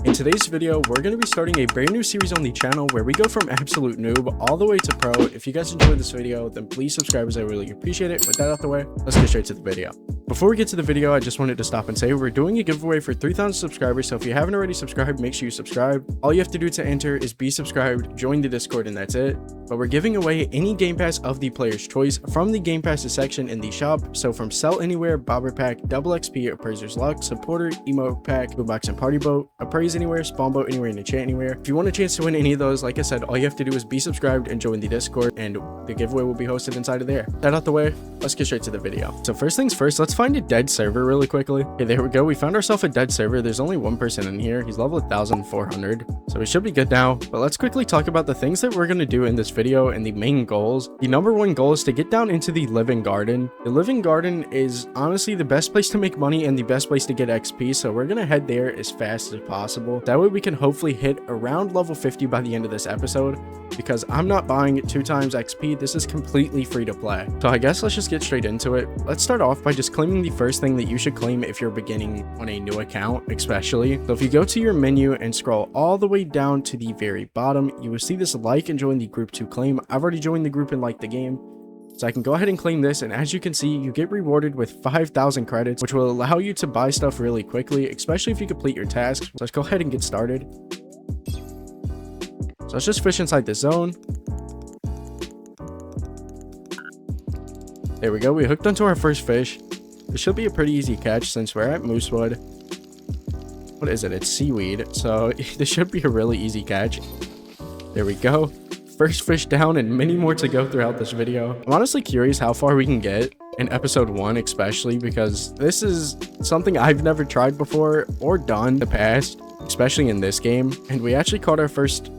In today's video, we're going to be starting a brand new series on the channel where we go from absolute noob all the way to pro. If you guys enjoyed this video, then please subscribe as I really appreciate it. With that out the way, let's get straight to the video. Before we get to the video, I just wanted to stop and say we're doing a giveaway for 3,000 subscribers, so if you haven't already subscribed, make sure you subscribe. All you have to do to enter is be subscribed, join the Discord, and that's it. But we're giving away any Game Pass of the player's choice from the Game Passes section in the shop. So from Sell Anywhere, Bobber Pack, Double XP, Appraiser's Luck, Supporter, Emo Pack, Boom Box, and Party Boat, Appraise Anywhere, Spawn Boat Anywhere, and Enchant Anywhere. If you want a chance to win any of those, like I said, all you have to do is be subscribed and join the Discord, and the giveaway will be hosted inside of there. That out the way, let's get straight to the video. So first things first, let's find a dead server really quickly. Okay, there we go. We found ourselves a dead server. There's only one person in here. He's level 1,400, so we should be good now. But let's quickly talk about the things that we're going to do in this video and the main goals. The number one goal is to get down into the living garden. The living garden is honestly the best place to make money and the best place to get XP, so we're going to head there as fast as possible. That way we can hopefully hit around level 50 by the end of this episode, because I'm not buying 2 times XP. This is completely free to play. So I guess let's just get straight into it. Let's start off by just claiming the first thing that you should claim if you're beginning on a new account, especially. So if you go to your menu and scroll all the way down to the very bottom, you will see this like and join the group to claim. I've already joined the group and liked the game, so I can go ahead and claim this, and as you can see, you get rewarded with 5,000 credits, which will allow you to buy stuff really quickly, especially if you complete your tasks. So let's go ahead and get started. So let's just fish inside this zone. There we go. We hooked onto our first fish. This should be a pretty easy catch since we're at Moosewood. What is it? It's seaweed. So this should be a really easy catch. There we go. First fish down and many more to go throughout this video. I'm honestly curious how far we can get in episode 1, especially because this is something I've never tried before or done in the past, especially in this game. And we actually caught our first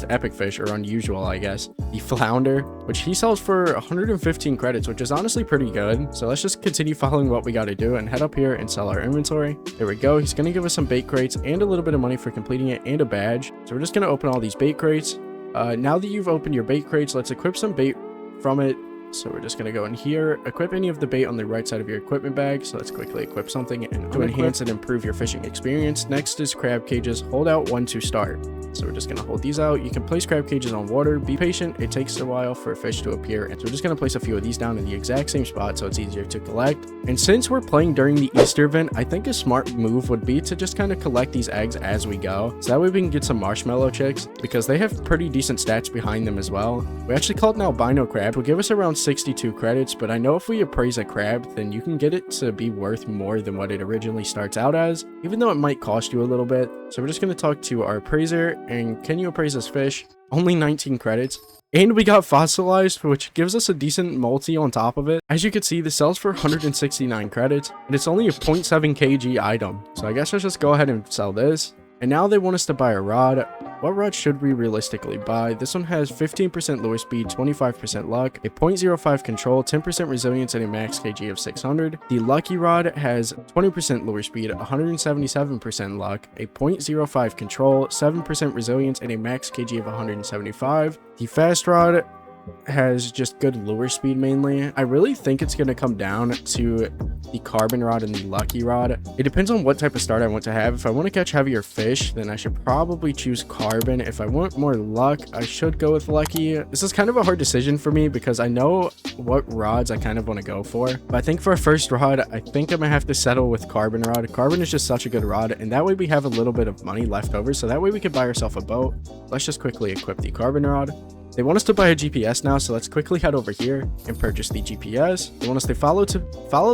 epic fish, or unusual, I guess, the flounder, which he sells for 115 credits, which is honestly pretty good. So let's just continue following what we got to do and head up here and sell our inventory. There we go. He's going to give us some bait crates and a little bit of money for completing it and a badge. So we're just going to open all these bait crates. Now that you've opened your bait crates, let's equip some bait from it. So we're just going to go in here, equip any of the bait on the right side of your equipment bag. So let's quickly equip something and to enhance and improve your fishing experience. Next is crab cages. Hold out 1 to start. So we're just going to hold these out. You can place crab cages on water. Be patient. It takes a while for a fish to appear. And so we're just going to place a few of these down in the exact same spot so it's easier to collect. And since we're playing during the Easter event, I think a smart move would be to just kind of collect these eggs as we go. So that way we can get some marshmallow chicks, because they have pretty decent stats behind them as well. We actually called an albino crab. Will give us around 62 credits, but I know if we appraise a crab, then you can get it to be worth more than what it originally starts out as, even though it might cost you a little bit. So we're just going to talk to our appraiser, and can you appraise this fish? Only 19 credits. And we got fossilized, which gives us a decent multi on top of it. As you can see, this sells for 169 credits, and it's only a 0.7 kg item. So I guess let's just go ahead and sell this. And now they want us to buy a rod. What rod should we realistically buy? This one has 15% lure speed, 25% luck, a 0.05 control, 10% resilience, and a max kg of 600. The lucky rod has 20% lure speed, 177% luck, a 0.05 control, 7% resilience, and a max kg of 175. The fast rod has just good lure speed mainly. I really think it's going to come down to the carbon rod and the lucky rod. It depends on what type of start I want to have. If I want to catch heavier fish, then I should probably choose carbon. If I want more luck, I should go with lucky. This is kind of a hard decision for me because I know what rods I kind of want to go for. But I think for a first rod, I think I'm gonna have to settle with carbon rod. Carbon is just such a good rod, and that way we have a little bit of money left over, so that way we can buy ourselves a boat. Let's just quickly equip the carbon rod. They want us to buy a GPS now, so let's quickly head over here and purchase the GPS. They want us to follow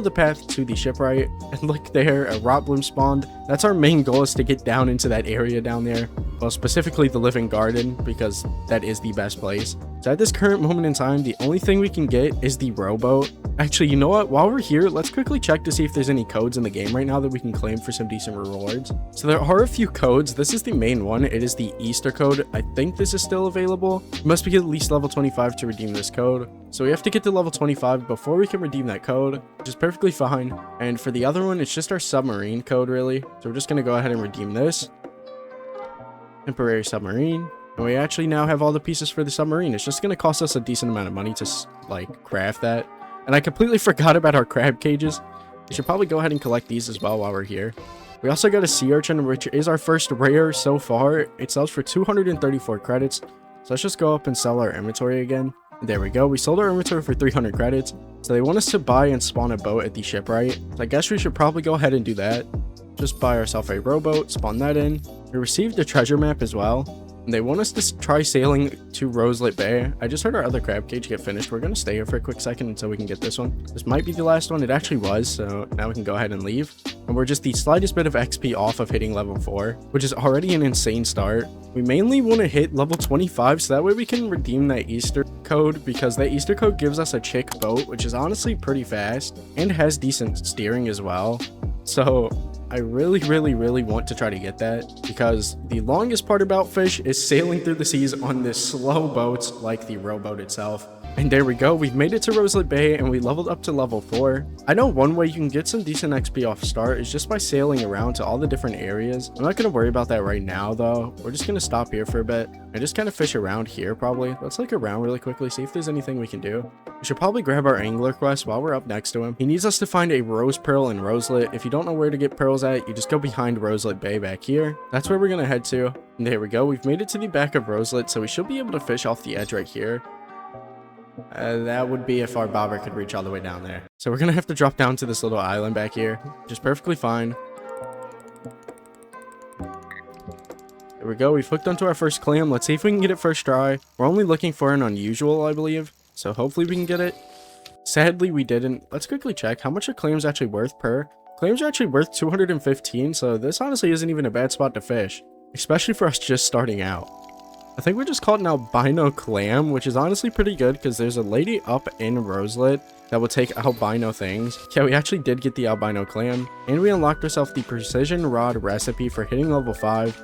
the path to the shipwright, and look there, a rot bloom spawned. That's our main goal, is to get down into that area down there. Well, specifically the living garden, because that is the best place. So at this current moment in time, the only thing we can get is the rowboat. Actually, you know what? While we're here, let's quickly check to see if there's any codes in the game right now that we can claim for some decent rewards. So there are a few codes. This is the main one. It is the Easter code. I think this is still available. You must be at least level 25 to redeem this code. So we have to get to level 25 before we can redeem that code, which is perfectly fine. And for the other one, it's just our submarine code, really. So we're just going to go ahead and redeem this. Temporary submarine. And we actually now have all the pieces for the submarine. It's just going to cost us a decent amount of money to, like, craft that. And I completely forgot about our crab cages. We should probably go ahead and collect these as well while we're here. We also got a sea urchin, which is our first rare so far. It sells for 234 credits. So let's just go up and sell our inventory again. There we go. We sold our inventory for 300 credits. So they want us to buy and spawn a boat at the shipwright. So I guess we should probably go ahead and do that. Just buy ourselves a rowboat, spawn that in. We received a treasure map as well. And they want us to try sailing to Roslit Bay. I just heard our other crab cage get finished. We're going to stay here for a quick second until we can get this one. This might be the last one. It actually was, so now we can go ahead and leave. And we're just the slightest bit of XP off of hitting level 4, which is already an insane start. We mainly want to hit level 25, so that way we can redeem that Easter code, because that Easter code gives us a chick boat, which is honestly pretty fast and has decent steering as well. So I really want to try to get that, because the longest part about Fish is sailing through the seas on this slow boats like the rowboat itself. And there we go, we've made it to Roslit Bay and we leveled up to level 4. I know one way you can get some decent XP off start is just by sailing around to all the different areas. I'm not going to worry about that right now though. We're just going to stop here for a bit and just kind of fish around here probably. Let's look around really quickly, see if there's anything we can do. We should probably grab our angler quest while we're up next to him. He needs us to find a rose pearl in Roslit. If you don't know where to get pearls at, you just go behind Roslit Bay back here. That's where we're going to head to. And there we go, we've made it to the back of Roslit, so we should be able to fish off the edge right here. That would be if our bobber could reach all the way down there. So we're gonna have to drop down to this little island back here, which is perfectly fine. There we go, we've hooked onto our first clam. Let's see if we can get it first try. We're only looking for an unusual, I believe, so hopefully we can get it. Sadly, we didn't. Let's quickly check how much a clam's actually worth per. Clams are actually worth 215, so this honestly isn't even a bad spot to fish, especially for us just starting out. I think we just caught an albino clam, which is honestly pretty good because there's a lady up in Roslit that will take albino things. Yeah, we actually did get the albino clam, and we unlocked ourselves the precision rod recipe for hitting level 5.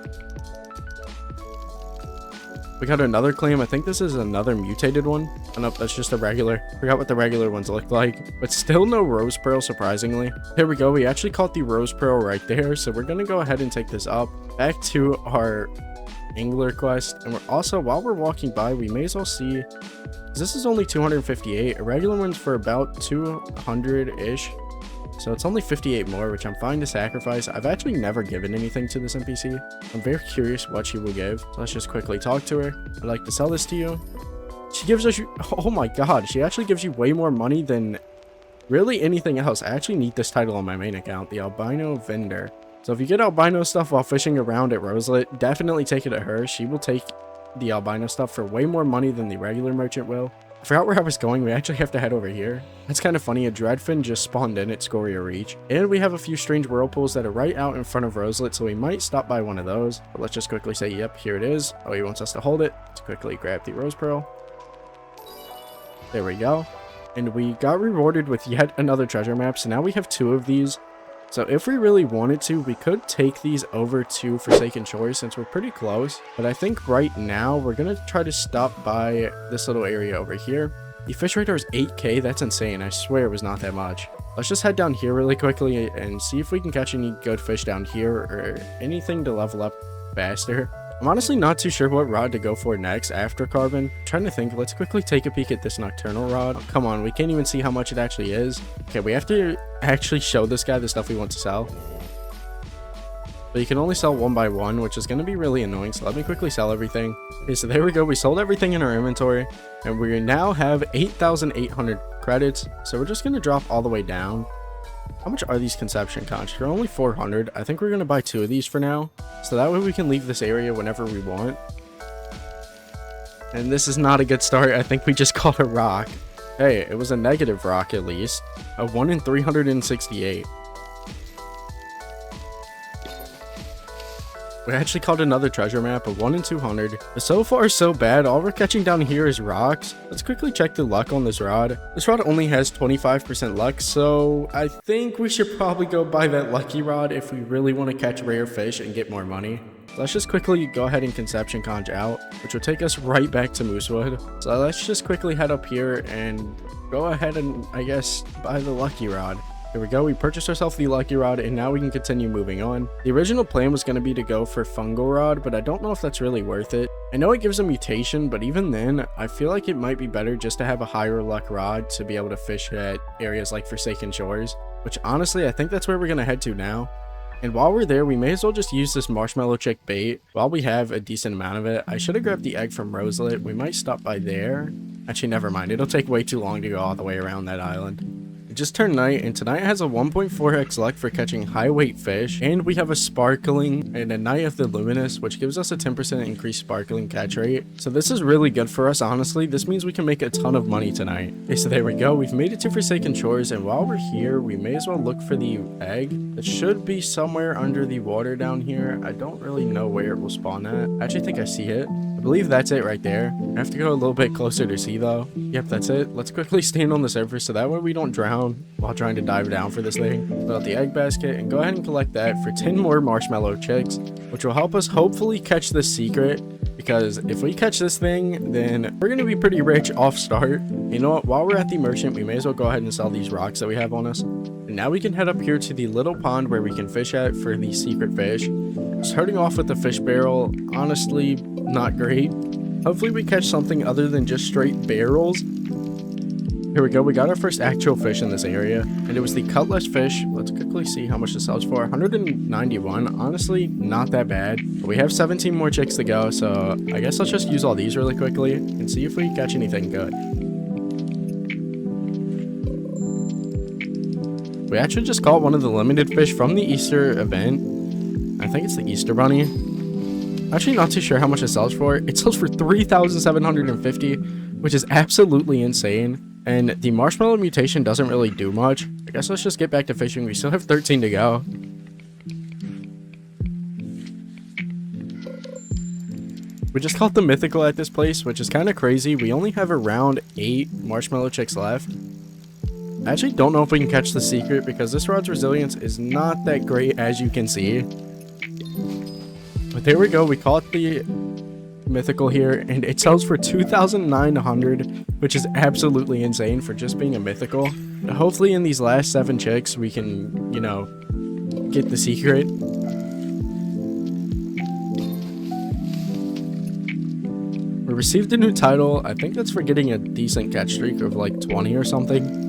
We got another clam. I think this is another mutated one. Oh no, that's just a regular. Forgot what the regular ones look like, but still no rose pearl, surprisingly. Here we go. We actually caught the rose pearl right there, so we're gonna go ahead and take this up back to our angler quest. And we're also, while we're walking by, we may as well see, this is only 258. A regular one's for about 200-ish, so it's only 58 more, which I'm fine to sacrifice. I've actually never given anything to this NPC. I'm very curious what she will give, so let's just quickly talk to her. I'd like to sell this to you. She gives us, oh my god, she actually gives you way more money than really anything else. I actually need this title on my main account, the albino vendor. So if you get albino stuff while fishing around at Roslit, definitely take it at her. She will take the albino stuff for way more money than the regular merchant will. I forgot where I was going. We actually have to head over here. That's kind of funny. A dreadfin just spawned in at Scoria Reach. And we have a few strange whirlpools that are right out in front of Roslit, so we might stop by one of those. But let's just quickly say, yep, here it is. Oh, he wants us to hold it. Let's quickly grab the rose pearl. There we go. And we got rewarded with yet another treasure map, so now we have 2 of these. So if we really wanted to, we could take these over to Forsaken Shores since we're pretty close. But I think right now we're going to try to stop by this little area over here. The fish radar is 8k. That's insane. I swear it was not that much. Let's just head down here really quickly and see if we can catch any good fish down here or anything to level up faster. I'm honestly not too sure what rod to go for next after carbon. I'm trying to think. Let's quickly take a peek at this nocturnal rod. Oh, come on, we can't even see how much it actually is. Okay, we have to actually show this guy the stuff we want to sell. But you can only sell one by one, which is going to be really annoying. So let me quickly sell everything. Okay, so there we go. We sold everything in our inventory. And we now have 8,800 credits. So we're just going to drop all the way down. How much are these conception conch? They're only 400. I think we're going to buy 2 of these for now. So that way we can leave this area whenever we want. And this is not a good start. I think we just caught a rock. Hey, it was a negative rock at least. A 1 in 368. We actually caught another treasure map, a 1 in 200. But so far, so bad. All we're catching down here is rocks. Let's quickly check the luck on this rod. This rod only has 25% luck, so I think we should probably go buy that lucky rod if we really want to catch rare fish and get more money. Let's just quickly go ahead and conception conch out, which will take us right back to Moosewood. So let's just quickly head up here and go ahead and, I guess, buy the lucky rod. Here we go, we purchased ourselves the lucky rod and now we can continue moving on. The original plan was going to be to go for fungal rod, but I don't know if that's really worth it. I know it gives a mutation, but even then, I feel like it might be better just to have a higher luck rod to be able to fish at areas like Forsaken Shores, which honestly, I think that's where we're going to head to now. And while we're there, we may as well just use this marshmallow chick bait while we have a decent amount of it. I should have grabbed the egg from Roslit. We might stop by there. Actually, never mind. It'll take way too long to go all the way around that island. It just turned night, and tonight has a 1.4x luck for catching high weight fish, and we have a sparkling and a night of the luminous, which gives us a 10% increased sparkling catch rate. So this is really good for us, honestly. This means we can make a ton of money tonight. Okay, so there we go. We've made it to Forsaken Shores, and while we're here, we may as well look for the egg. It should be somewhere under the water down here. I don't really know where it will spawn at. I actually think I see it. I believe that's it right there. I have to go a little bit closer to see though. Yep, that's it. Let's quickly stand on the surface so that way we don't drown while trying to dive down for this thing. Put out the egg basket and go ahead and collect that for 10 more marshmallow chicks, which will help us hopefully catch the secret, because if we catch this thing, then we're going to be pretty rich off start. You know what? While we're at the merchant, we may as well go ahead and sell these rocks that we have on us. And now we can head up here to the little pond where we can fish at for the secret fish. Starting off with the fish barrel, honestly, not great. Hopefully we catch something other than just straight barrels. Here we go. We got our first actual fish in this area, and it was the cutlass fish. Let's quickly see how much it sells for. 191. Honestly, not that bad. But we have 17 more chicks to go, so I guess let's just use all these really quickly and see if we catch anything good. We actually just caught one of the limited fish from the Easter event. I think it's the Easter bunny. Actually, not too sure how much it sells for. It sells for 3,750, which is absolutely insane. And the marshmallow mutation doesn't really do much. I guess let's just get back to fishing. We still have 13 to go. We just caught the mythical at this place, which is kind of crazy. We only have around 8 marshmallow chicks left. I actually don't know if we can catch the secret because this rod's resilience is not that great, as you can see. But there we go. We caught the mythical here, and it sells for 2,900, which is absolutely insane for just being a mythical. But hopefully in these last 7 chicks we can, you know, get the secret. We received a new title. I think that's for getting a decent catch streak of like 20 or something.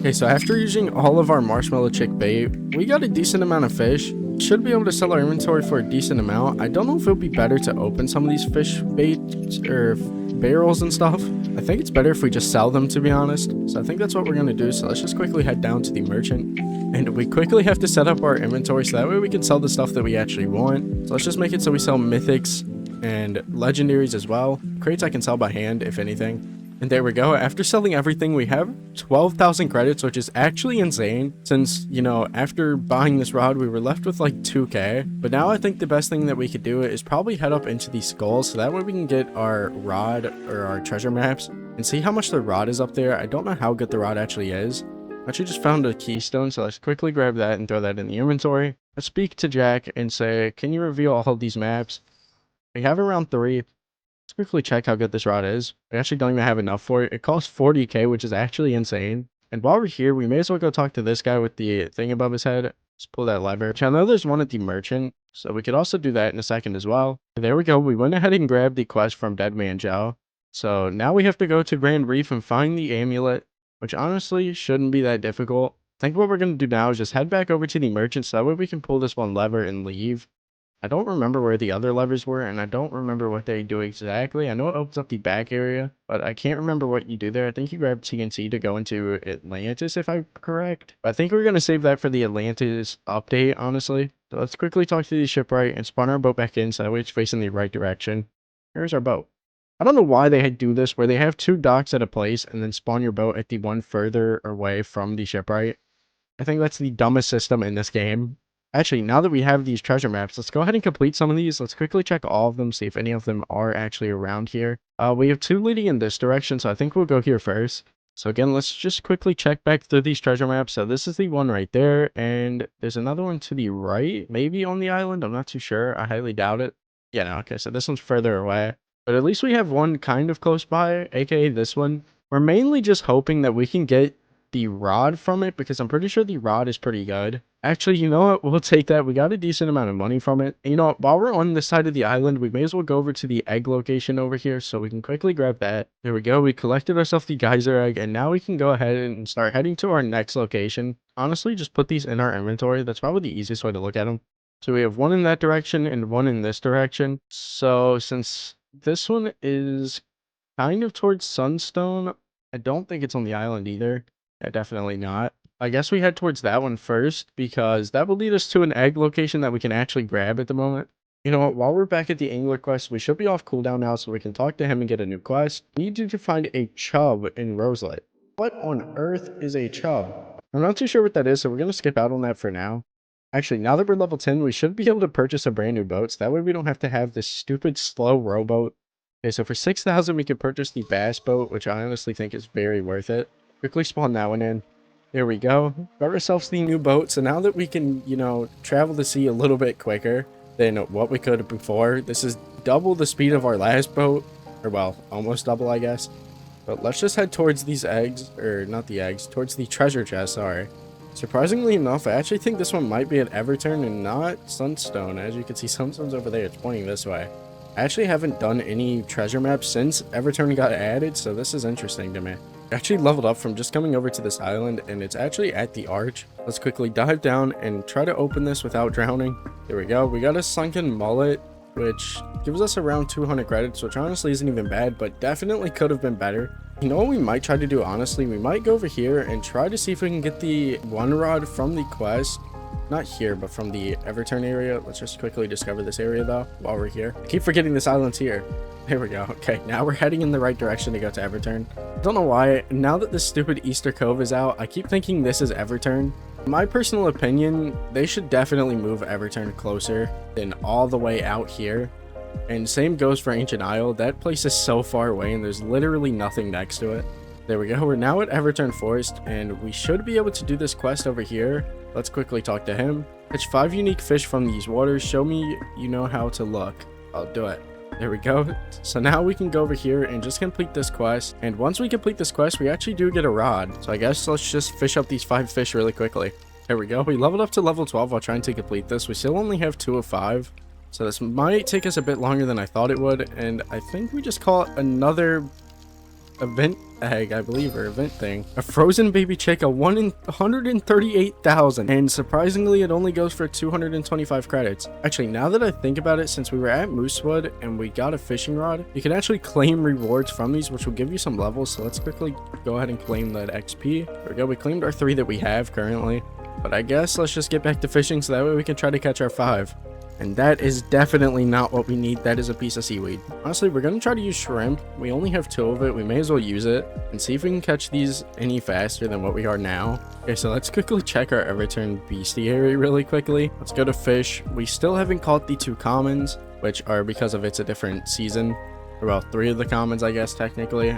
Okay, so after using all of our marshmallow chick bait, we got a decent amount of fish. Should be able to sell our inventory for a decent amount. I don't know if it would be better to open some of these fish bait or barrels and stuff. I think it's better if we just sell them, to be honest. So I think that's what we're going to do. So let's just quickly head down to the merchant. And we quickly have to set up our inventory so that way we can sell the stuff that we actually want. So let's just make it so we sell mythics and legendaries as well. Crates I can sell by hand, if anything. And there we go. After selling everything, we have 12,000 credits, which is actually insane since, you know, after buying this rod, we were left with like 2k. But now I think the best thing that we could do is probably head up into the skulls so that way we can get our rod or our treasure maps and see how much the rod is up there. I don't know how good the rod actually is. I actually just found a keystone, so let's quickly grab that and throw that in the inventory. Let's speak to Jack and say, can you reveal all of these maps? We have around 3. Let's quickly check how good this rod is. We actually don't even have enough for it. It costs 40k, which is actually insane. And while we're here, we may as well go talk to this guy with the thing above his head. Let's pull that lever. I know there's one at the merchant, so we could also do that in a second as well. And there we go. We went ahead and grabbed the quest from Dead Man Joe. So now we have to go to Grand Reef and find the amulet, which honestly shouldn't be that difficult. I think what we're going to do now is just head back over to the merchant so that way we can pull this one lever and leave. I don't remember where the other levers were, and I don't remember what they do exactly. I know it opens up the back area, but I can't remember what you do there. I think you grab TNT to go into Atlantis, if I'm correct. But I think we're going to save that for the Atlantis update, honestly. So let's quickly talk to the shipwright and spawn our boat back in so that way it's facing the right direction. Here's our boat. I don't know why they do this, where they have 2 docks at a place and then spawn your boat at the one further away from the shipwright. I think that's the dumbest system in this game. Actually, now that we have these treasure maps, let's go ahead and complete some of these. Let's quickly check all of them, see if any of them are actually around here. We have 2 leading in this direction, so I think we'll go here first. So again, let's just quickly check back through these treasure maps. So this is the one right there, and there's another one to the right, maybe on the island. I'm not too sure. I highly doubt it. Yeah, no, okay, so this one's further away. But at least we have one kind of close by, aka this one. We're mainly just hoping that we can get the rod from it because I'm pretty sure the rod is pretty good. Actually, you know what? We'll take that. We got a decent amount of money from it. And you know what? While we're on this side of the island, we may as well go over to the egg location over here so we can quickly grab that. There we go. We collected ourselves the geyser egg, and now we can go ahead and start heading to our next location. Honestly, just put these in our inventory. That's probably the easiest way to look at them. So we have one in that direction and one in this direction. So since this one is kind of towards Sunstone, I don't think it's on the island either. Yeah, definitely not. I guess we head towards that one first because that will lead us to an egg location that we can actually grab at the moment. You know what? While we're back at the angler quest, we should be off cooldown now so we can talk to him and get a new quest. We need you to find a chub in Roslit. What on earth is a chub? I'm not too sure what that is, so we're going to skip out on that for now. Actually, now that we're level 10, we should be able to purchase a brand new boat, so that way we don't have to have this stupid slow rowboat. Okay, so for 6,000, we could purchase the bass boat, which I honestly think is very worth it. Quickly spawn that one in. There we go. Got ourselves the new boat, so now that we can, you know, travel the sea a little bit quicker than what we could before, this is double the speed of our last boat. Or, well, almost double, I guess. But let's just head towards these eggs, or not the eggs, towards the treasure chest, sorry. Surprisingly enough, I actually think this one might be at Everturn and not Sunstone. As you can see, Sunstone's over there. It's pointing this way. I actually haven't done any treasure maps since Everturn got added, so this is interesting to me. I actually leveled up from just coming over to this island, and it's actually at the arch. Let's quickly dive down and try to open this without drowning. There we go. We got a sunken mullet, which gives us around 200 credits, which honestly isn't even bad, but definitely could have been better. You know what we might try to do, honestly? We might go over here and try to see if we can get the one rod from the quest. Not here, but from the Everturn area. Let's just quickly discover this area, though, while we're here. I keep forgetting this island's here. There we go. Okay, now we're heading in the right direction to go to Everturn. I don't know why. Now that this stupid Easter Cove is out, I keep thinking this is Everturn. In my personal opinion, they should definitely move Everturn closer than all the way out here. And same goes for Ancient Isle. That place is so far away, and there's literally nothing next to it. There we go. We're now at Everturn Forest, and we should be able to do this quest over here. Let's quickly talk to him. Catch 5 unique fish from these waters. Show me you know how to look. I'll do it. There we go. So now we can go over here and just complete this quest. And once we complete this quest, we actually do get a rod. So I guess let's just fish up these 5 fish really quickly. There we go. We leveled up to level 12 while trying to complete this. We still only have 2 of 5. So this might take us a bit longer than I thought it would. And I think we just call it another event egg, I believe, or event thing. A frozen baby chick, a 1 in 138,000, and surprisingly it only goes for 225 credits. Actually, now that I think about it, since we were at Moosewood and we got a fishing rod, you can actually claim rewards from these, which will give you some levels. So let's quickly go ahead and claim that XP. There we go. We claimed our 3 that we have currently, but I guess let's just get back to fishing so that way we can try to catch our 5. And that is definitely not what we need. That is a piece of seaweed. Honestly, we're going to try to use shrimp. We only have 2 of it. We may as well use it and see if we can catch these any faster than what we are now. Okay, so let's quickly check our Everturn bestiary really quickly. Let's go to fish. We still haven't caught the 2 commons, which are because of it's a different season. Well, 3 of the commons, I guess, technically.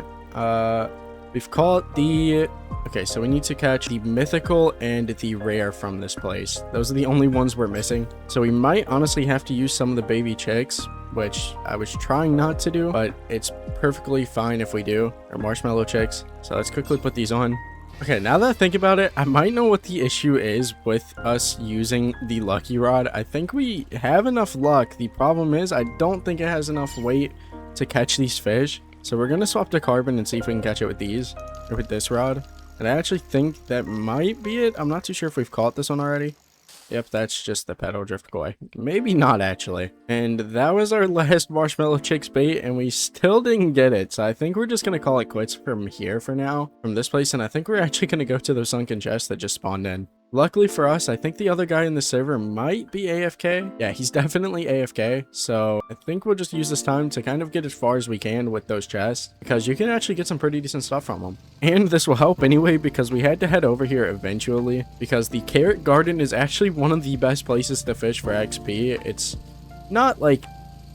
We've caught the... Okay, so we need to catch the mythical and the rare from this place. Those are the only ones we're missing. So we might honestly have to use some of the baby chicks, which I was trying not to do, but it's perfectly fine if we do. Or marshmallow chicks. So let's quickly put these on. Okay, now that I think about it, I might know what the issue is with us using the lucky rod. I think we have enough luck. The problem is I don't think it has enough weight to catch these fish. So we're going to swap to carbon and see if we can catch it with these, or with this rod. And I actually think that might be it. I'm not too sure if we've caught this one already. Yep, that's just the pedal drift koi. Maybe not, actually. And that was our last marshmallow chicks bait, and we still didn't get it. So I think we're just going to call it quits from here for now, from this place. And I think we're actually going to go to those sunken chests that just spawned in. Luckily for us, I think the other guy in the server might be AFK. Yeah, he's definitely AFK. So I think we'll just use this time to kind of get as far as we can with those chests, because you can actually get some pretty decent stuff from them. And this will help anyway, because we had to head over here eventually, because the carrot garden is actually one of the best places to fish for XP. It's not like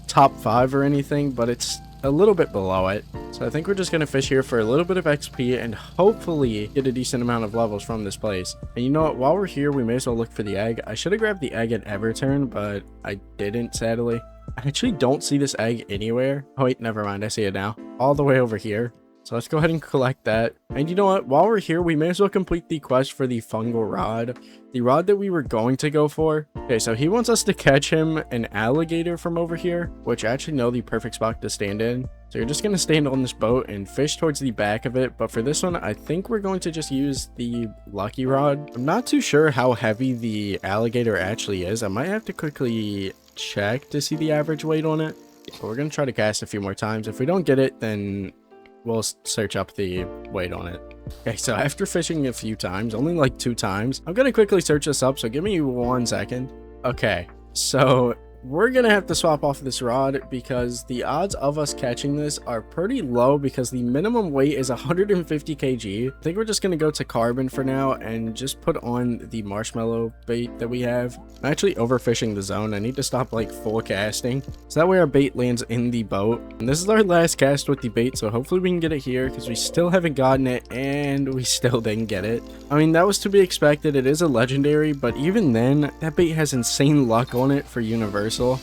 top 5 or anything, but it's a little bit below it. So I think we're just going to fish here for a little bit of XP and hopefully get a decent amount of levels from this place. And you know what? While we're here, we may as well look for the egg. I should have grabbed the egg at Everturn, but I didn't, sadly. I actually don't see this egg anywhere. Oh wait, never mind. I see it now. All the way over here. So let's go ahead and collect that. And you know what? While we're here, we may as well complete the quest for the fungal rod. The rod that we were going to go for. Okay, so he wants us to catch him an alligator from over here, which I actually know the perfect spot to stand in. So you're just going to stand on this boat and fish towards the back of it. But for this one, I think we're going to just use the lucky rod. I'm not too sure how heavy the alligator actually is. I might have to quickly check to see the average weight on it. But we're going to try to cast a few more times. If we don't get it, then we'll search up the weight on it. Okay, so after fishing a few times, only like 2 times, I'm gonna quickly search this up, so give me 1 second. Okay, so we're gonna have to swap off this rod because the odds of us catching this are pretty low because the minimum weight is 150 kg. I think we're just gonna go to carbon for now and just put on the marshmallow bait that we have. I'm actually overfishing the zone. I need to stop like full casting so that way our bait lands in the boat. And this is our last cast with the bait, so hopefully we can get it here because we still haven't gotten it and we still didn't get it. I mean, that was to be expected. It is a legendary, but even then that bait has insane luck on it for universal. So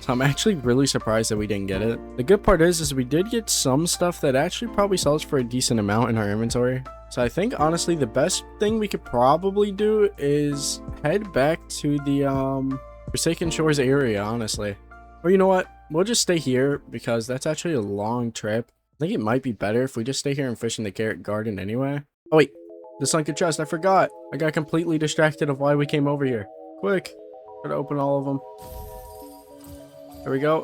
I'm actually really surprised that we didn't get it. The good part is we did get some stuff that actually probably sells for a decent amount in our inventory. So I think honestly the best thing we could probably do is head back to the Forsaken Shores area, honestly. Or you know what? We'll just stay here because that's actually a long trip. I think it might be better if we just stay here and fish in the carrot garden anyway. Oh wait, the sunken chest, I forgot. I got completely distracted of why we came over here. Quick, try to open all of them. There we go.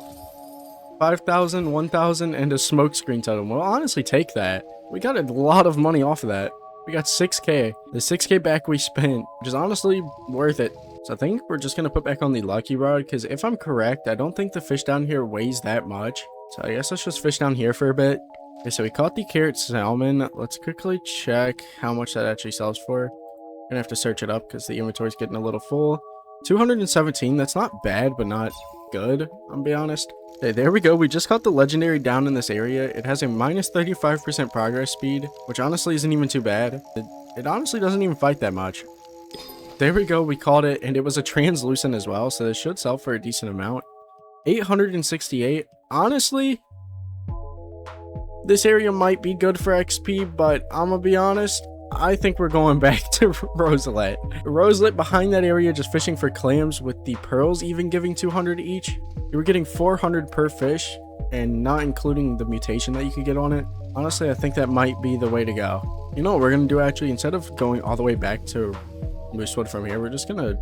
5,000, 1,000, and a smoke screen totem. We'll honestly take that. We got a lot of money off of that. We got 6k. The 6k back we spent, which is honestly worth it. So I think we're just going to put back on the lucky rod, because if I'm correct, I don't think the fish down here weighs that much. So I guess let's just fish down here for a bit. Okay, so we caught the carrot salmon. Let's quickly check how much that actually sells for. We're going to have to search it up because the inventory's getting a little full. 217, that's not bad, but not good, I'll be honest. Okay, there we go. We just caught the legendary down in this area. It has a minus 35% progress speed, which honestly isn't even too bad. It honestly doesn't even fight that much. There we go. We caught it, and it was a translucent as well, so this should sell for a decent amount. 868. Honestly, this area might be good for XP, but I'm gonna be honest, I think we're going back to Roslit. Roslit behind that area just fishing for clams with the pearls even giving 200 each. You were getting 400 per fish and not including the mutation that you could get on it. Honestly, I think that might be the way to go. You know what we're going to do actually? Instead of going all the way back to Moosewood from here, we're just going to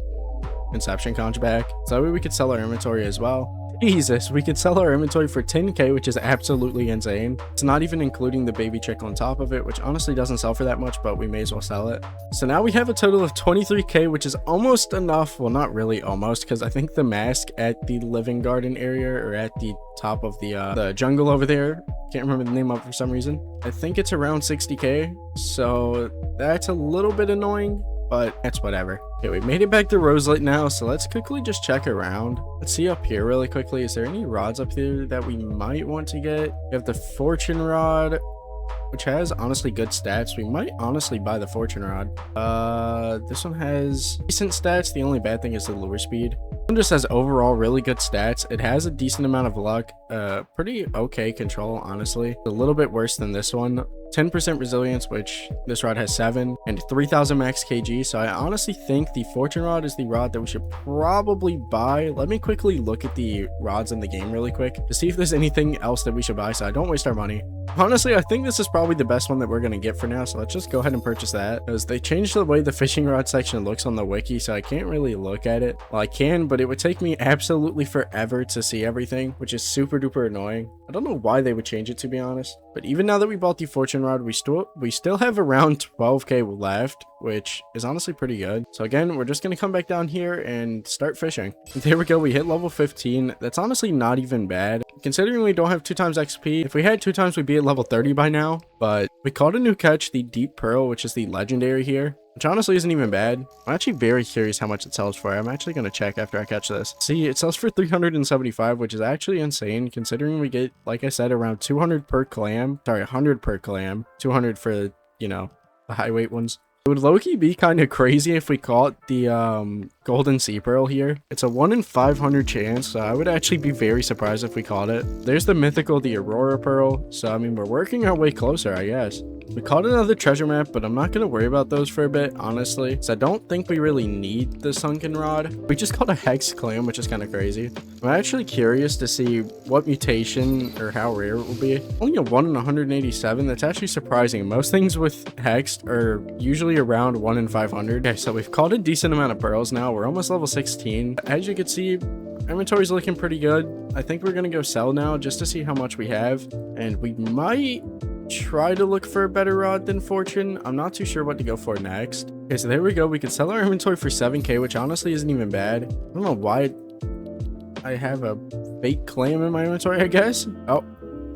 Inception conch back. So that way we could sell our inventory as well. Jesus, we could sell our inventory for 10k, which is absolutely insane. It's not even including the baby chick on top of it, which honestly doesn't sell for that much, but we may as well sell it. So now we have a total of 23k, which is almost enough. Well, not really almost, because I think the mask at the living garden area or at the top of the jungle over there, can't remember the name of it for some reason. I think it's around 60k, so that's a little bit annoying, but it's whatever. Okay, we made it back to Roslit now, so let's quickly just check around. Let's see up here really quickly. Is there any rods up there that we might want to get? We have the fortune rod, which has honestly good stats. We might honestly buy the fortune rod. This one has decent stats. The only bad thing is the lure speed. This one just has overall really good stats. It has a decent amount of luck. Pretty okay control, honestly. A little bit worse than this one. 10% resilience, which this rod has 7, and 3,000 max kg. So I honestly think the fortune rod is the rod that we should probably buy. Let me quickly look at the rods in the game really quick to see if there's anything else that we should buy so I don't waste our money. Honestly, I think this is probably the best one that we're going to get for now, so let's just go ahead and purchase that, because they changed the way the fishing rod section looks on the wiki, so I can't really look at it. Well, I can, but it would take me absolutely forever to see everything, which is super duper annoying. I don't know why they would change it, to be honest, but even now that we bought the fortune rod, we still have around 12k left, which is honestly pretty good. So again, we're just going to come back down here and start fishing. There we go. We hit level 15. That's honestly not even bad, considering we don't have 2 times XP. If we had 2 times, we'd be at level 30 by now. But we caught a new catch, the deep pearl, which is the legendary here, which honestly isn't even bad. I'm actually very curious how much it sells for. I'm actually going to check after I catch this. See, it sells for 375, which is actually insane, considering we get, like I said, around 200 per clam. Sorry, 100 per clam. 200 for, you know, the high weight ones. It would low-key be kind of crazy if we caught the golden sea pearl here. It's a 1 in 500 chance, so I would actually be very surprised if we caught it. There's the mythical, the aurora pearl. So I mean, we're working our way closer, I guess. We caught another treasure map, but I'm not going to worry about those for a bit, honestly. So I don't think we really need the sunken rod. We just caught a hex clam, which is kind of crazy. I'm actually curious to see what mutation or how rare it will be. Only a 1 in 187. That's actually surprising. Most things with hexed are usually around 1 in 500. Okay, so we've caught a decent amount of pearls now. We're almost level 16. As you can see, inventory's looking pretty good. I think we're going to go sell now just to see how much we have. And we might try to look for a better rod than fortune. I'm not too sure what to go for next. Okay, so there we go. We could sell our inventory for 7k, which honestly isn't even bad. I don't know why I have a fake clam in my inventory, I guess. Oh,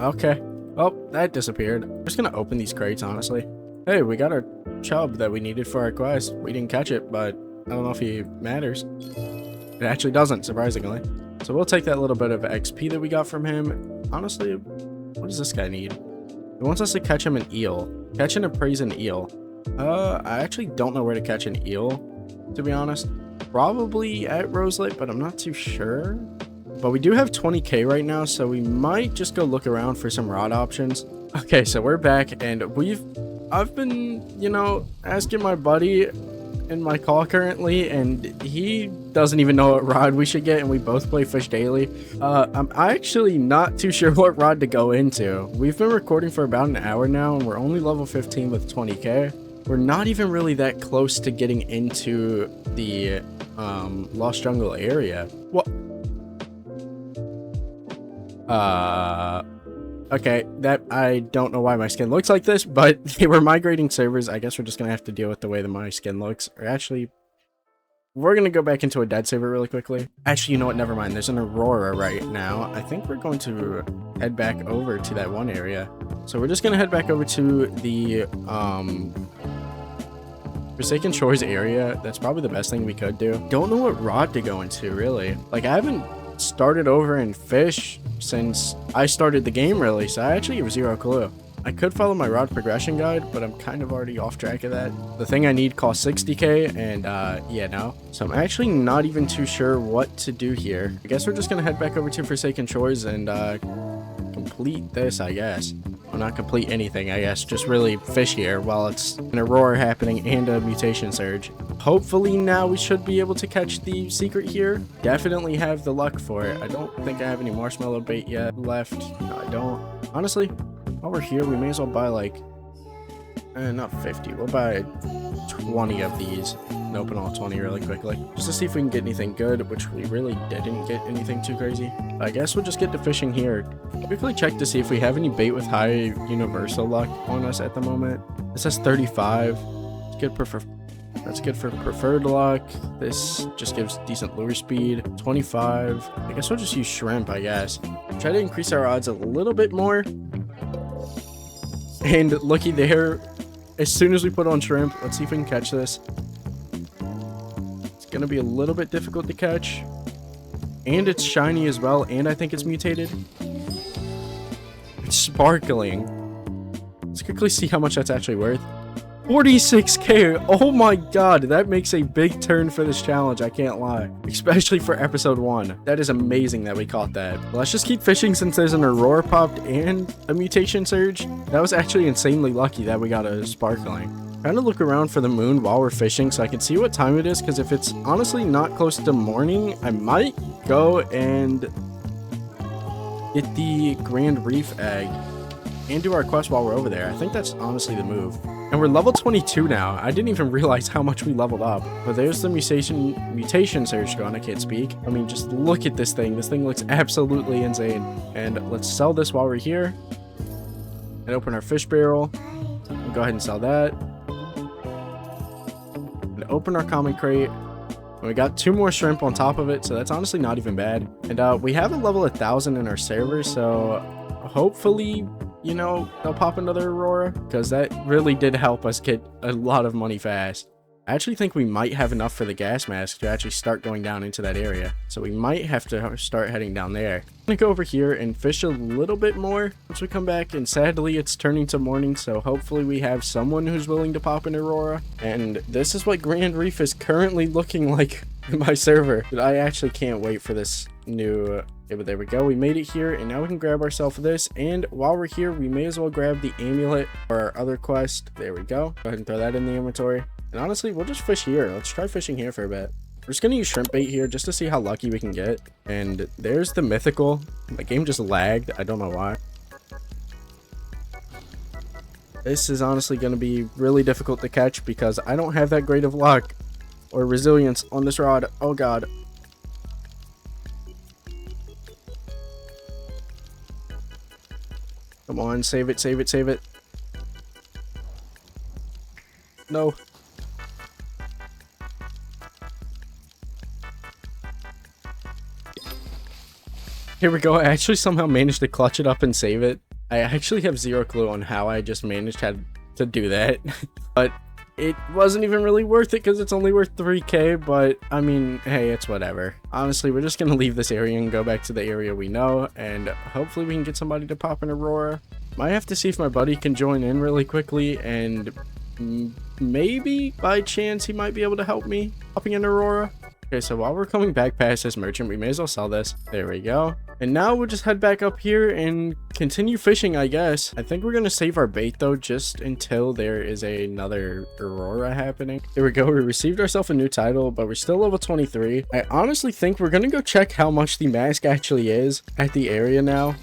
okay. Oh, that disappeared. I'm just gonna open these crates, honestly. Hey, we got our chub that we needed for our quest. We didn't catch it, but I don't know if he matters. It actually doesn't, surprisingly. So we'll take that little bit of XP that we got from him. Honestly, what does this guy need? He wants us to catch him an eel. Catch and appraise an eel. I actually don't know where to catch an eel, to be honest. Probably at Roslit, but I'm not too sure. But we do have 20k right now, so we might just go look around for some rod options. Okay, so we're back, and I've been, you know, asking my buddy in my call currently, and he doesn't even know what rod we should get, and we both play Fish daily. I'm actually not too sure what rod to go into. We've been recording for about an hour now, and we're only level 15 with 20k. We're not even really that close to getting into the Lost Jungle area. What? Okay, that I don't know why my skin looks like this, but they were migrating servers. I guess we're just gonna have to deal with the way that my skin looks. Or actually, we're gonna go back into a dead server really quickly. Actually, you know what? Never mind. There's an aurora right now. I think we're going to head back over to that one area. So we're just gonna head back over to the Forsaken Shores area. That's probably the best thing we could do. Don't know what rod to go into, really. Like, I haven't started over in Fish since I started the game, really, so I actually have zero clue. I could follow my rod progression guide, but I'm kind of already off track of that. The thing I need costs 60k, and yeah, no. So I'm actually not even too sure what to do here. I guess we're just gonna head back over to Forsaken Shores and complete this, I guess. Well, not complete anything, I guess. Just really fish here while it's an aurora happening and a mutation surge. Hopefully now we should be able to catch the secret here. Definitely have the luck for it. I don't think I have any marshmallow bait yet left. No, I don't. Honestly, while we're here, we may as well buy like, not 50. We'll buy 20 of these and open all 20 really quickly. Just to see if we can get anything good, which we really didn't get anything too crazy. I guess we'll just get to fishing here. Quickly check to see if we have any bait with high universal luck on us at the moment. This has 35. It's good That's good for preferred luck. This just gives decent lure speed. 25. I guess we'll just use shrimp, I guess. Try to increase our odds a little bit more. And looky there, as soon as we put on shrimp, let's see if we can catch this. It's going to be a little bit difficult to catch. And it's shiny as well, and I think it's mutated. It's sparkling. Let's quickly see how much that's actually worth. 46k. Oh my god, that makes a big turn for this challenge, I can't lie. Especially for episode 1. That is amazing that we caught that. Let's just keep fishing since there's an aurora popped and a mutation surge. That was actually insanely lucky that we got a sparkling. Trying to look around for the moon while we're fishing so I can see what time it is, because if it's honestly not close to morning, I might go and get the Grand Reef egg and do our quest while we're over there. I think that's honestly the move. And we're level 22 now. I didn't even realize how much we leveled up. But there's the mutation surge going. I can't speak. I mean, just look at this thing. This thing looks absolutely insane. And let's sell this while we're here. And open our fish barrel. We'll go ahead and sell that. And open our common crate. And we got 2 more shrimp on top of it. So that's honestly not even bad. And we have a level 1000 in our server. So hopefully, you know, they'll pop another aurora, because that really did help us get a lot of money fast. I actually think we might have enough for the gas mask to actually start going down into that area. So we might have to start heading down there. I'm gonna go over here and fish a little bit more once we come back. And sadly, it's turning to morning. So hopefully we have someone who's willing to pop an Aurora. And this is what Grand Reef is currently looking like in my server. But I actually can't wait for this new... Okay, but there we go. We made it here, and now we can grab ourselves this. And while we're here, we may as well grab the amulet for our other quest. There we go. Go ahead and throw that in the inventory. And honestly, we'll just fish here. Let's try fishing here for a bit. We're just going to use shrimp bait here just to see how lucky we can get. And there's the mythical. The game just lagged. I don't know why. This is honestly going to be really difficult to catch because I don't have that great of luck or resilience on this rod. Oh, God. Come on, save it, save it, save it. No. Here we go. I actually somehow managed to clutch it up and save it. I actually have zero clue on how I just managed to do that. But it wasn't even really worth it because it's only worth 3k. But I mean, hey, it's whatever. Honestly, we're just going to leave this area and go back to the area we know. And hopefully we can get somebody to pop an Aurora. Might have to see if my buddy can join in really quickly. And maybe by chance he might be able to help me popping an Aurora. Okay, so while we're coming back past this merchant, we may as well sell this. There we go. And now we'll just head back up here and continue fishing, I guess. I think we're going to save our bait, though, just until there is another Aurora happening. There we go. We received ourselves a new title, but we're still level 23. I honestly think we're going to go check how much the mask actually is at the area now.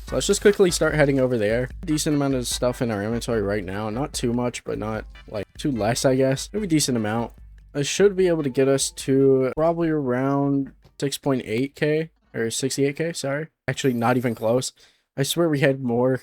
So let's just quickly start heading over there. Decent amount of stuff in our inventory right now. Not too much, but not like too less, I guess. Maybe a decent amount. I should be able to get us to probably around 6.8k or 68k, sorry. Actually, not even close. I swear we had more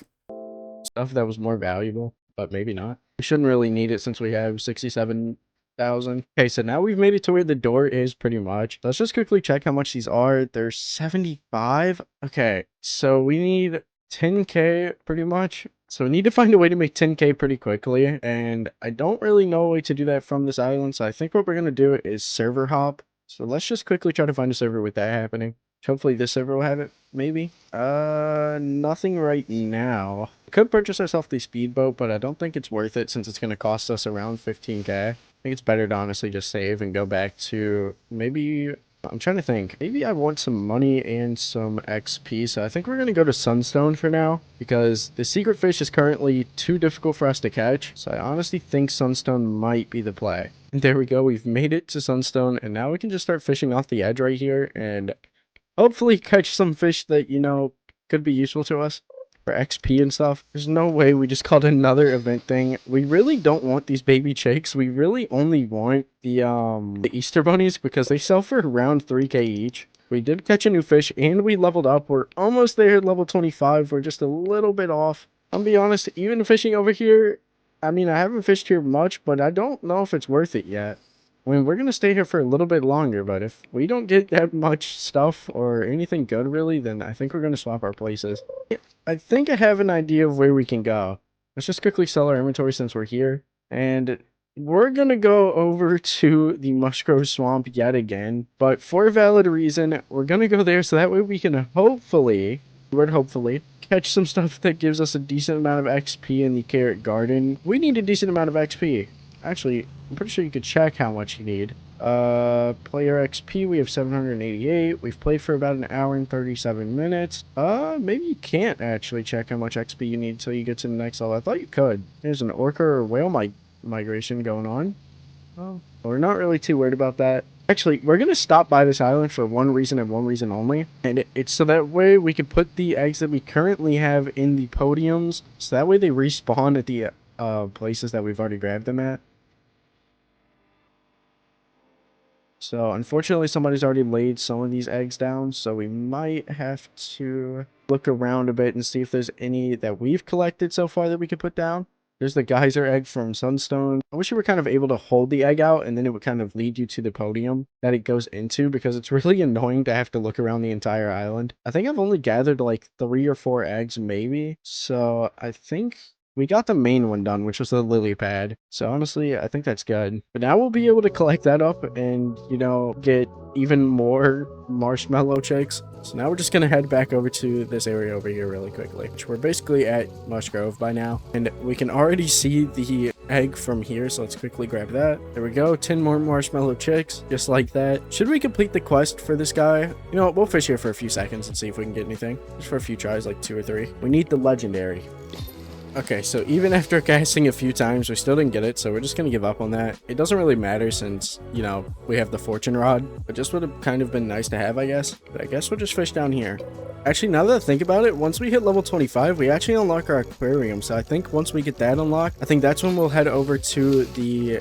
stuff that was more valuable, but maybe not. We shouldn't really need it since we have 67,000. Okay, so now we've made it to where the door is pretty much. Let's just quickly check how much these are. They're 75. Okay, so we need 10k pretty much. So we need to find a way to make 10k pretty quickly, and I don't really know a way to do that from this island, so I think what we're going to do is server hop. So let's just quickly try to find a server with that happening. Hopefully this server will have it, maybe. Nothing right now. We could purchase ourselves the speedboat, but I don't think it's worth it since it's going to cost us around 15k. I think it's better to honestly just save and go back to maybe... I'm trying to think. Maybe I want some money and some XP, so I think we're going to go to Sunstone for now, because the secret fish is currently too difficult for us to catch, so I honestly think Sunstone might be the play. And there we go, we've made it to Sunstone, and now we can just start fishing off the edge right here, and hopefully catch some fish that, you know, could be useful to us for XP and stuff. There's no way we just called another event thing. We really don't want these baby chicks. We really only want the Easter bunnies because they sell for around 3k each. We did catch a new fish and we leveled up. We're almost there at level 25. We're just a little bit off. I'll be honest, even fishing over here, I mean, I haven't fished here much, but I don't know if it's worth it yet. I mean, we're going to stay here for a little bit longer, but if we don't get that much stuff or anything good, really, then I think we're going to swap our places. I think I have an idea of where we can go. Let's just quickly sell our inventory since we're here. And we're going to go over to the Mushgrove Swamp yet again. But for a valid reason, we're going to go there so that way we can hopefully, catch some stuff that gives us a decent amount of XP in the Carrot Garden. We need a decent amount of XP. Actually, I'm pretty sure you could check how much you need. Player XP, we have 788. We've played for about an hour and 37 minutes. Maybe you can't actually check how much XP you need until you get to the next level. I thought you could. There's an orca or whale migration going on. Oh, we're not really too worried about that. Actually, we're going to stop by this island for one reason and one reason only. And it's so that way we can put the eggs that we currently have in the podiums. So that way they respawn at the places that we've already grabbed them at. So unfortunately somebody's already laid some of these eggs down, so we might have to look around a bit and see if there's any that we've collected so far that we could put down. There's the geyser egg from Sunstone. I wish you were kind of able to hold the egg out and then it would kind of lead you to the podium that it goes into, because it's really annoying to have to look around the entire island. I think I've only gathered like 3 or 4 eggs maybe, so I think We got the main one done, which was the lily pad. So honestly, I think that's good. But now we'll be able to collect that up and, you know, get even more marshmallow chicks. So now we're just going to head back over to this area over here really quickly, which we're basically at Mush Grove by now. And we can already see the egg from here, so let's quickly grab that. There we go, 10 more marshmallow chicks, just like that. Should we complete the quest for this guy? You know what, we'll fish here for a few seconds and see if we can get anything. Just for a few tries, like 2 or 3. We need the legendary. Okay, so even after casting a few times, we still didn't get it, so we're just gonna give up on that. It doesn't really matter since, you know, we have the fortune rod, but just would have kind of been nice to have, I guess. But I guess we'll just fish down here. Actually, now that I think about it, once we hit level 25, we actually unlock our aquarium. So I think once we get that unlocked, I think that's when we'll head over to the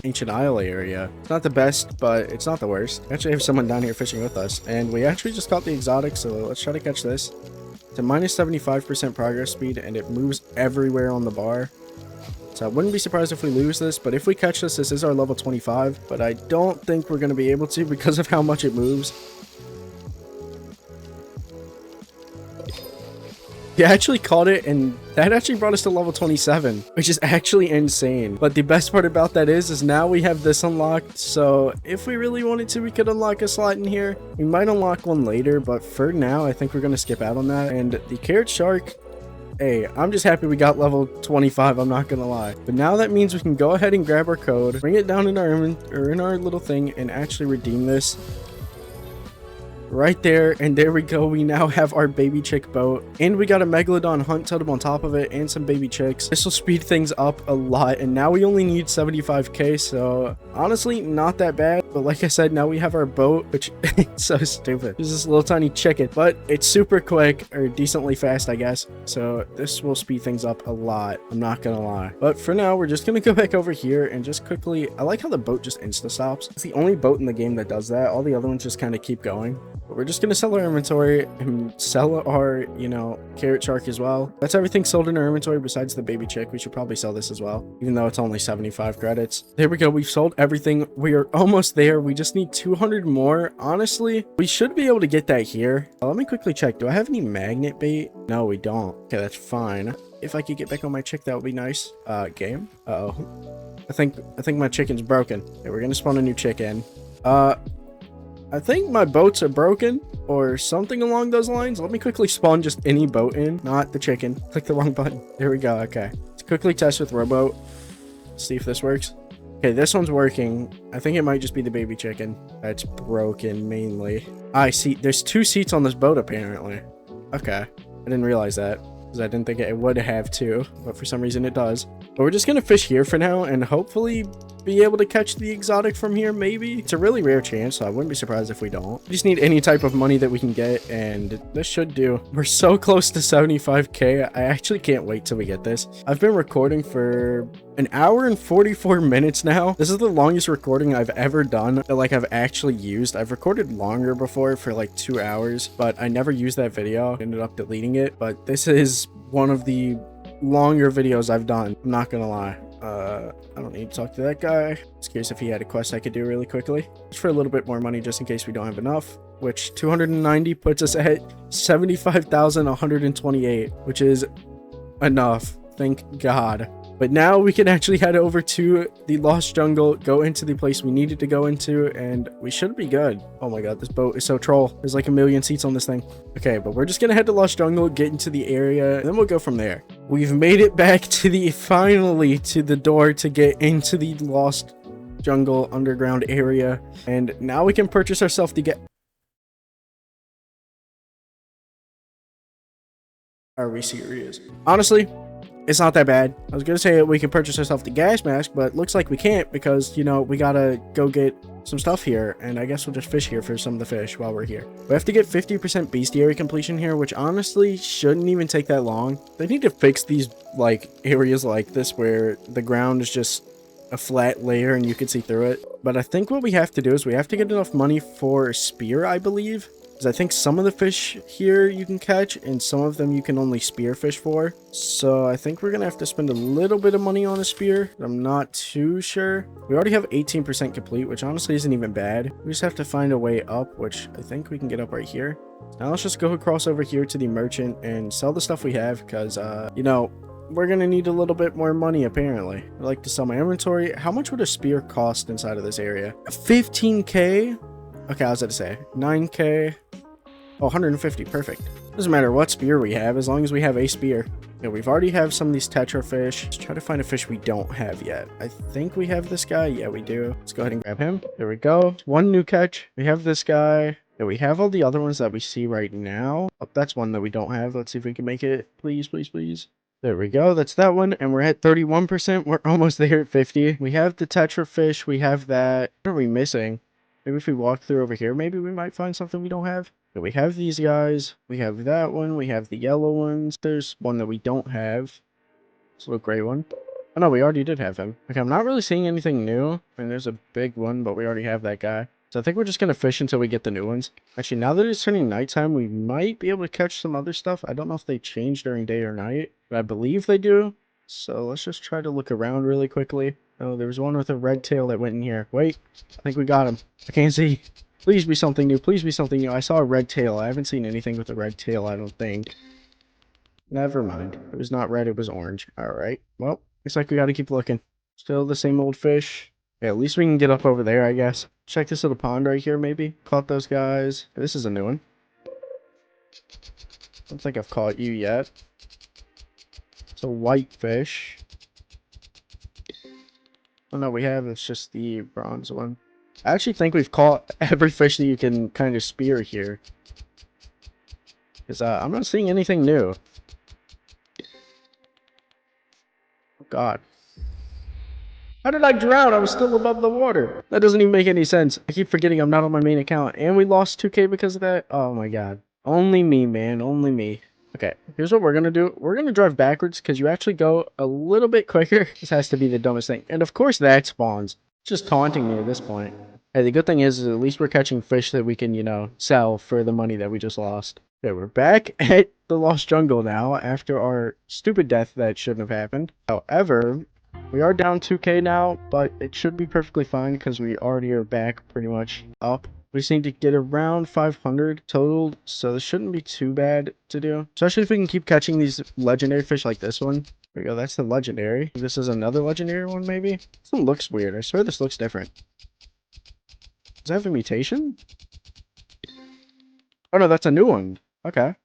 Ancient Isle area. It's not the best, but it's not the worst. We actually have someone down here fishing with us, and we actually just caught the exotic, so let's try to catch this. It's a minus 75% progress speed, and it moves everywhere on the bar. So I wouldn't be surprised if we lose this, but if we catch this, this is our level 25, but I don't think we're going to be able to because of how much it moves. He actually caught it, and that actually brought us to level 27, which is actually insane. But the best part about that is now we have this unlocked, so if we really wanted to, we could unlock a slot in here. We might unlock one later, but for now, I think we're going to skip out on that. And the carrot shark, hey, I'm just happy we got level 25, I'm not gonna lie. But now that means we can go ahead and grab our code, bring it down in our little thing, and actually redeem this. Right there, and there we go. We now have our baby chick boat, and we got a megalodon hunt totem on top of it and some baby chicks. This will speed things up a lot, and now we only need 75k, so honestly not that bad. But like I said, now we have our boat, which it's so stupid. There's this little tiny chicken, but it's super quick, or decently fast, I guess, so this will speed things up a lot, I'm not gonna lie. But for now, we're just gonna go back over here and just quickly, I like how the boat just insta stops. It's the only boat in the game that does that. All the other ones just kind of keep going. But we're just going to sell our inventory and sell our, you know, carrot shark as well. That's everything sold in our inventory besides the baby chick. We should probably sell this as well, even though it's only 75 credits. There we go. We've sold everything. We are almost there. We just need 200 more. Honestly, we should be able to get that here. Let me quickly check. Do I have any magnet bait? No, we don't. Okay, that's fine. If I could get back on my chick, that would be nice. Game? Uh-oh. I think my chicken's broken. Okay, we're going to spawn a new chicken. I think my boats are broken or something along those lines. Let me quickly spawn just any boat in, not the chicken. Click the wrong button. There we go. Okay. Let's quickly test with rowboat. See if this works. Okay, this one's working. I think it might just be the baby chicken that's broken mainly. I see. There's 2 seats on this boat apparently. Okay. I didn't realize that because I didn't think it would have 2, but for some reason it does. But we're just going to fish here for now and hopefully be able to catch the exotic from here, maybe. It's a really rare chance, so I wouldn't be surprised if we don't. We just need any type of money that we can get, and this should do. We're so close to 75k. I actually can't wait till we get this. I've been recording for an hour and 44 minutes now. This is the longest recording I've ever done that, like, I've actually used. I've recorded longer before for like 2 hours, but I never used that video. Ended up deleting it, but this is one of the longer videos I've done. I'm not gonna lie. I don't need to talk to that guy. Just curious if he had a quest I could do really quickly. Just for a little bit more money, just in case we don't have enough. Which 290 puts us at 75,128, which is enough. Thank God. But now we can actually head over to the Lost Jungle, go into the place we needed to go into, and we should be good. Oh my God, this boat is so troll. There's like 1,000,000 seats on this thing. Okay, but we're just gonna head to Lost Jungle, get into the area, and then we'll go from there. We've made it back to finally to the door to get into the Lost Jungle underground area, and now we can purchase ourselves to get... Are we serious? Honestly, it's not that bad. I was gonna say we can purchase ourselves the gas mask, but looks like we can't because, you know, we gotta go get some stuff here, and I guess we'll just fish here for some of the fish while we're here. We have to get 50% bestiary completion here, which honestly shouldn't even take that long. They need to fix these, like, areas like this where the ground is just a flat layer and you can see through it. But I think what we have to do is we have to get enough money for a spear, I believe. I think some of the fish here you can catch and some of them you can only spear fish for. So I think we're gonna have to spend a little bit of money on a spear. I'm not too sure. We already have 18% complete, which honestly isn't even bad. We just have to find a way up, which I think we can get up right here. Now let's just go across over here to the merchant and sell the stuff we have because, you know, we're gonna need a little bit more money apparently. I'd like to sell my inventory. How much would a spear cost inside of this area? 15k? Okay, I was going to say 9k. Oh, 150, perfect. Doesn't matter what spear we have as long as we have a spear. Yeah, we've already have some of these tetra fish. Let's try to find a fish we don't have yet. I think we have this guy. Yeah, we do. Let's go ahead and grab him. There we go. One new catch. We have this guy. Yeah, we have all the other ones that we see right now. Oh, that's one that we don't have. Let's see if we can make it. Please, please, please. There we go. That's that one. And we're at 31%. We're almost there at 50. We have the tetra fish. We have that. What are we missing? Maybe if we walk through over here, maybe we might find something we don't have. But we have these guys. We have that one. We have the yellow ones. There's one that we don't have. This little gray one. Oh no, we already did have him. Okay, I'm not really seeing anything new. I mean, there's a big one, but we already have that guy. So I think we're just going to fish until we get the new ones. Actually, now that it's turning nighttime, we might be able to catch some other stuff. I don't know if they change during day or night, but I believe they do. So let's just try to look around really quickly. Oh, there was one with a red tail that went in here. Wait, I think we got him. I can't see. Please be something new. Please be something new. I saw a red tail. I haven't seen anything with a red tail, I don't think. Never mind. It was not red, it was orange. Alright. Well, looks like we gotta keep looking. Still the same old fish. Yeah, at least we can get up over there, I guess. Check this little pond right here, maybe. Caught those guys. This is a new one. Don't think I've caught you yet. It's a white fish. Oh no, we have. It's just the bronze one. I actually think we've caught every fish that you can kind of spear here. Because I'm not seeing anything new. Oh god. How did I drown? I was still above the water. That doesn't even make any sense. I keep forgetting I'm not on my main account. And we lost 2k because of that? Oh my god. Only me, man. Only me. Okay, here's what we're going to do. We're going to drive backwards because you actually go a little bit quicker. This has to be the dumbest thing. And of course that spawns. It's just taunting me at this point. Hey, the good thing is at least we're catching fish that we can, you know, sell for the money that we just lost. Okay, we're back at the Lost Jungle now after our stupid death that shouldn't have happened. However, we are down 2k now, but it should be perfectly fine because we already are back pretty much up. We just need to get around 500 total, so this shouldn't be too bad to do. Especially if we can keep catching these legendary fish like this one. There we go, that's the legendary. This is another legendary one, maybe? This one looks weird. I swear this looks different. Does that have a mutation? Oh no, that's a new one. Okay.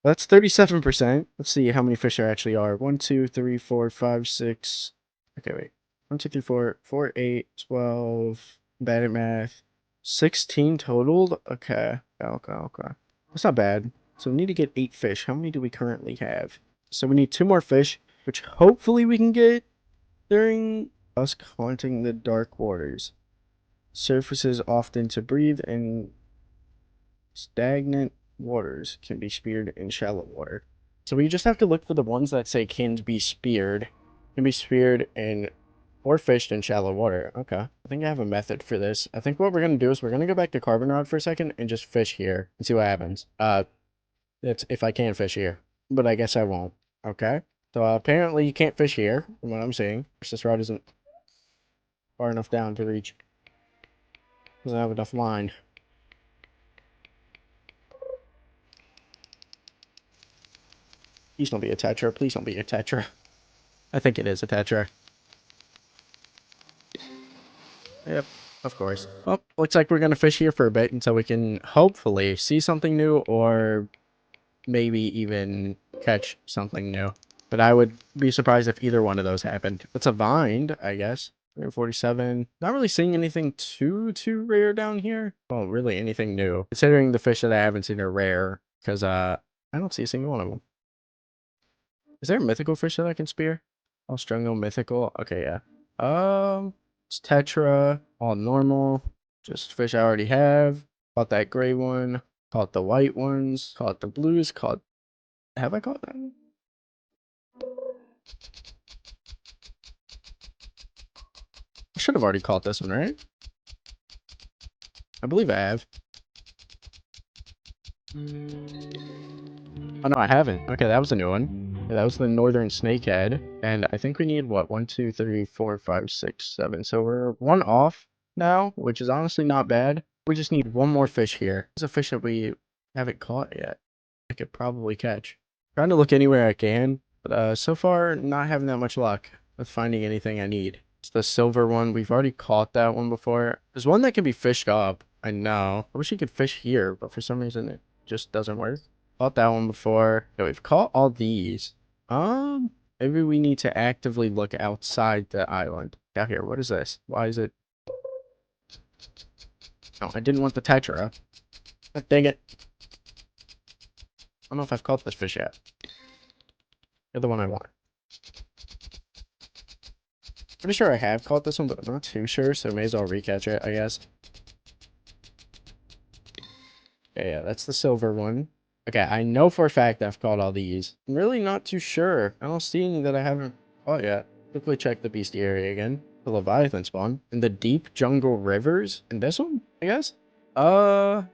That's 37%. Let's see how many fish there actually are. 1, 2, 3, 4, 5, 6. Okay, wait. 1, 2, 3, 4, 4, 8, 12. Bad at math. 16 totaled? Okay. Okay. That's not bad. So we need to get 8 fish. How many do we currently have? So we need 2 more fish, which hopefully we can get during us haunting the dark waters. Surfaces often to breathe and stagnant waters can be speared in shallow water. So we just have to look for the ones that say can be speared. Can be speared in or fished in shallow water. Okay. I think I have a method for this. I think what we're going to do is we're going to go back to Carbon Rod for a second and just fish here and see what happens. That's if I can fish here. But I guess I won't. Okay. So apparently you can't fish here, from what I'm seeing. This rod isn't far enough down to reach. Doesn't have enough line. Please don't be a tetra. Please don't be a tetra. I think it is a tetra. Yep, of course. Well, looks like we're going to fish here for a bit until we can hopefully see something new or maybe even catch something new. But I would be surprised if either one of those happened. That's a vine, I guess. 347. Not really seeing anything too rare down here. Well, really anything new. Considering the fish that I haven't seen are rare. Because, I don't see a single one of them. Is there a mythical fish that I can spear? Oh, Strungo mythical. Okay, yeah. It's tetra, all normal. Just fish I already have. Caught that gray one. Caught the white ones. Caught the blues. Caught. Have I caught that one? I should have already caught this one, right? I believe I have. Oh no, I haven't. Okay, that was a new one. Yeah, that was the northern snakehead. And I think we need what? 1, 2, 3, 4, 5, 6, 7. So we're 1 off now, which is honestly not bad. We just need 1 more fish here. There's a fish that we haven't caught yet. I could probably catch. Trying to look anywhere I can. But so far, not having that much luck with finding anything I need. It's the silver one. We've already caught that one before. There's one that can be fished up. I know. I wish you could fish here, but for some reason it just doesn't work. Caught that one before. Yeah, we've caught all these. Maybe we need to actively look outside the island. Out here, what is this? Why is it? No, I didn't want the tetra. God dang it. I don't know if I've caught this fish yet. You're the one I want. Pretty sure I have caught this one, but I'm not too sure, so may as well recatch it, I guess. Okay, yeah, that's the silver one. Okay, I know for a fact I've caught all these. I'm really not too sure. I don't see any that I haven't caught yet. Quickly check the bestiary again. The Leviathan spawn. In the deep jungle rivers. In this one, I guess? Not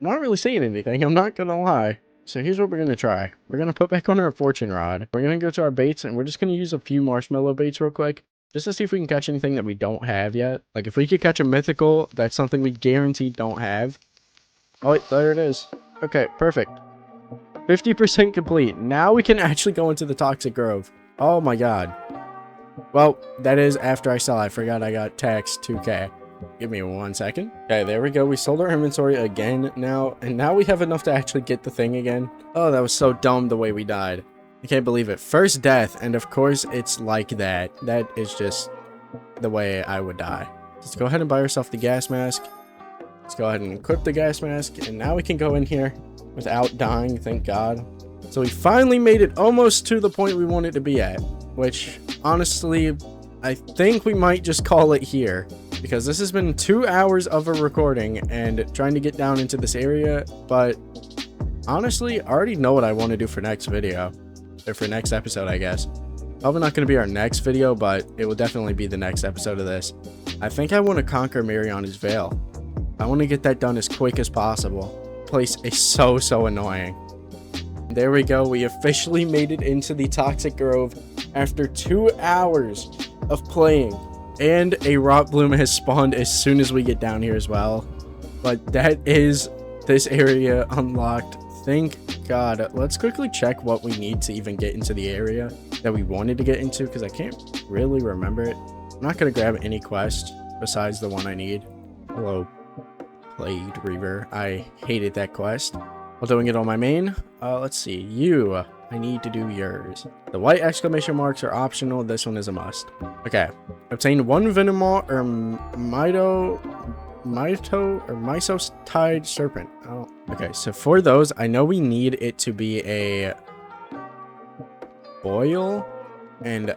really seeing anything, I'm not gonna lie. So here's what we're gonna try. We're gonna put back on our fortune rod. We're gonna go to our baits, and we're just gonna use a few marshmallow baits real quick. Just to see if we can catch anything that we don't have yet. Like, if we could catch a mythical, that's something we guaranteed don't have. Oh, wait, there it is. Okay, perfect. 50% complete. Now we can actually go into the Toxic Grove. Oh my god. Well, that is after I sell. I forgot I got taxed 2k. Give me 1 second. Okay, there we go. We sold our inventory again now. And now we have enough to actually get the thing again. Oh, that was so dumb the way we died. I can't believe it. First death, and of course it's like that. That is just the way I would die. Let's go ahead and buy ourselves the gas mask. Let's go ahead and equip the gas mask, and now we can go in here without dying, thank God. So we finally made it almost to the point we wanted to be at, which honestly, I think we might just call it here, because this has been 2 hours of a recording and trying to get down into this area, but honestly, I already know what I want to do for next video. Or for next episode, I guess. Probably not going to be our next video, but it will definitely be the next episode of this. I think I want to conquer Mariana's Veil. I want to get that done as quick as possible. Place is so annoying. There we go. We officially made it into the Toxic Grove after 2 hours of playing. And a rot bloom has spawned as soon as we get down here as well. But that is this area unlocked. Thank God. Let's quickly check what we need to even get into the area that we wanted to get into, because I can't really remember it. I'm not going to grab any quest besides the one I need. Hello, Plagued Reaver. I hated that quest. While doing it on my main, let's see. You, I need to do yours. The white exclamation marks are optional. This one is a must. Okay. Obtain 1 Venomaw or Mysos Tide Serpent. Oh, okay. So for those, I know we need it to be a boil and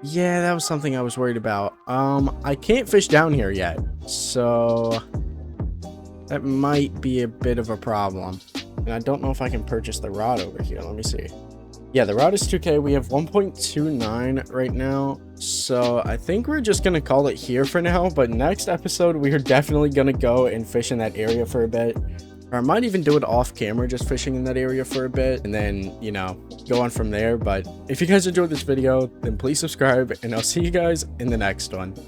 yeah, that was something I was worried about. I can't fish down here yet, so that might be a bit of a problem. And I don't know if I can purchase the rod over here. Let me see. Yeah, the rod is 2k. We have 1.29 right now. So I think we're just going to call it here for now. But next episode, we are definitely going to go and fish in that area for a bit. Or I might even do it off camera, just fishing in that area for a bit. And then, you know, go on from there. But if you guys enjoyed this video, then please subscribe. And I'll see you guys in the next one.